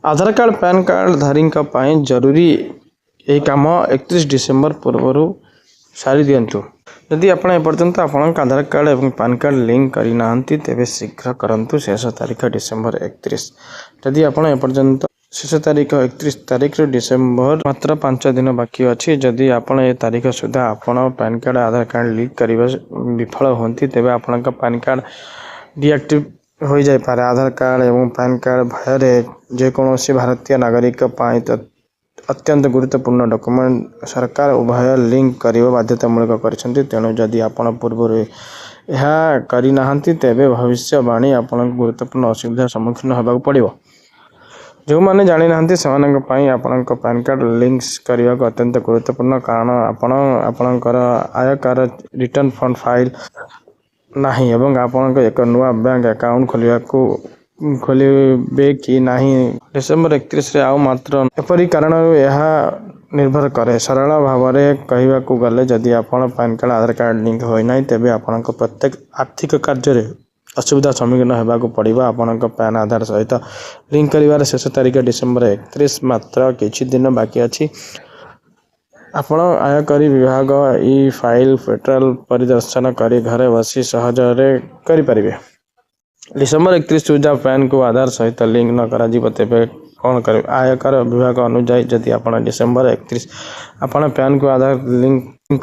आधार card pan card धारी जरूरी यही कम 31 डिसेम्बर पूर्व सारी दिंतु। यदि आपड़ एपर्यंत आप आधार कार्ड और पैन कार्ड लिंक करना तेज शीघ्र करूँ। शेष तारीख डिसेम्बर 31। यदि आपड़ एपर्यंत शेष तारीख 31 तारीख डिसेम्बर मात्र 5 दिन बाकी अच्छी। जदि आपड़ ए तारीख सुधा आपड़ पैन कार्ड आधार कार्ड लिंक करने विफल होती तेज आपण पैन कार्ड डीएक्टिव हो जाए। आधार कार्ड एवं पैन कार्ड भय जेकोसी भारतीय नागरिक अत्यंत गुरुत्वपूर्ण डॉक्यूमेंट सरकार उभय लिंक करने बाध्यतामूलक कर। तेणु जदि आपण पूर्व यह करना तेरे भविष्यवाणी आपण गुरुत्वपूर्ण असुविधार सम्मुखीन होगा पड़ो। जो मैंने जानी ना आपण पैन कार्ड लिंक्स करने को अत्यंत गुरुत्वपूर्ण कारण आपणकर आयकर रिटर्न फंड फाइल नहीं एवं आपण एक नुआ बैंक अकाउंट खोलिबे कि नहीं डिसेम्बर 31 रे आउ मात्र एपरी कारण यह निर्भर करे। सरल भाव में कहवाक गले जदि आपण पैन कार्ड आधार कार्ड लिंक होना तेज आपण प्रत्येक आर्थिक कार्य असुविधा सम्मुखीन होगा पड़ो। आपण पैन आधार सहित लिंक कर शेष तारीख डिसेम्बर 31 मात्र किछि दिन बाकी अच्छी। आपण आयकर विभाग ई फाइल पोर्टल परिदर्शन कर घरे बसी सहजरे करें। डिसेम्बर 31 सुधा पैन को आधार सहित लिंक न करा तेबे कौन कर। आयकर विभाग अनुजाई जदि आप डिसेम्बर 31 आपण पैन को आधार लिंक न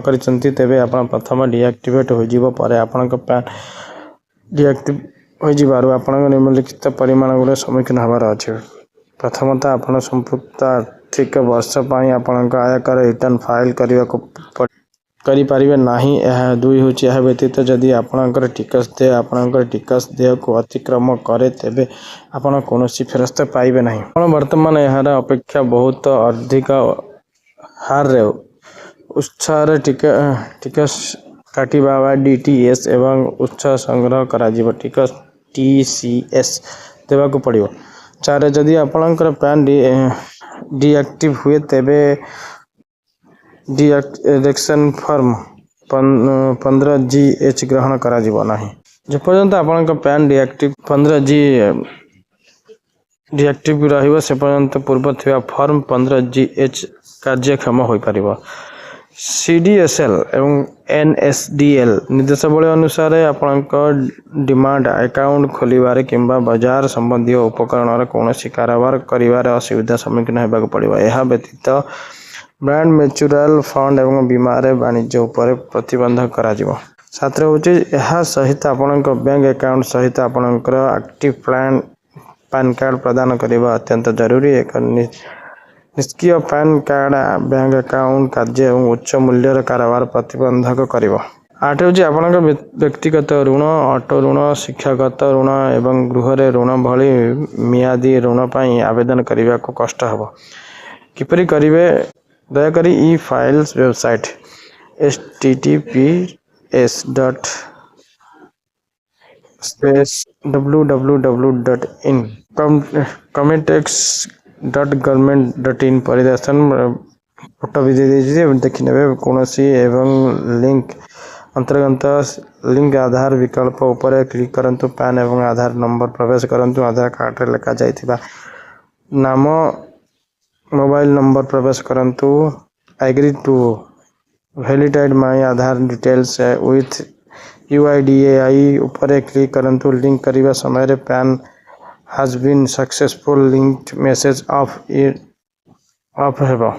करी तेबे आपण प्रथम डीएक्टिवेट हो पैन डीएक्टिव हो निम्नलिखित परिमाण गुड़े सम्मुखीन हबार अच्छे। प्रथमतः आप संपुक्त आर्थिक वर्ष आपण आयकर रिटर्न फाइल करें नहीं। यह दुई हूँ यह व्यतीत जदि आपणकर टिकस देय को अतिक्रम करे तेबे आपण कौन फेरस्त पाइबे नहीं। वर्तमान यार अपेक्षा बहुत अधिक हार रे उत्साह टिकस काटिबा डीटीएस एवं उत्साह संग्रह करा टिकस टीसीएस देवाक पड़ो। 4 जदि आपणकर पैन डीएक्टिव हुए तेबे डीएक्शन फॉर्म 15G ग्रहण करा नहीं। जेपर्यंत आपण पैन डीएक्टिव 15G डीएक्टिव रहिबो से पर्यंत पूर्व थिबा फॉर्म 15G कार्यक्षम हो पारिबो। सीडीएसएल एवं एनएसडीएल निर्देशावली अनुसार आपणक डिमांड अकाउंट खोलिबारे किंबा बाजार संबंधी उपकरण कौन कारोबार करिवार असुविधा सम्मुखीन होगा पड़ो। यह व्यतीत ब्रांड म्यूचुअल फंड एवं बीमार वाणिज्य उपर प्रतिबंध करा। 7 यह सहित आपण बैंक अकाउंट सहित आपणकर एक्टिव प्लान पैन कार्ड प्रदान करने अत्यंत जरूरी। एक निष्क्रिय पैन कार्ड बैंक अकाउंट कार्य एवं उच्च मूल्यर कारोबार प्रतिबंधक कर। 8 हूँ आपण व्यक्तिगत ऋण ऑटो ऋण शिक्षागत ऋण एवं गृह ऋण भली मियादी ऋण पर आवेदन करने को कष्ट हे किपरि करिवे। दयाकोरी ई फाइल्स वेबसाइट https://www.incometax.government.in परिदर्शन फोटो भी देखी ने कौन एवं लिंक अंतर्गत लिंक आधार विकल्प उपर क्लिक करंतु। पैन एवं आधार नंबर प्रवेश करंतु। आधार कार्ड रे लिखा जाइथिबा नाम मोबाइल नंबर प्रवेश करंतु। Agree to validate my Aadhaar details with UIDAI उपर क्लिक करंतु। लिंक करिवा समय रे PAN has been successful linked message of हेबो।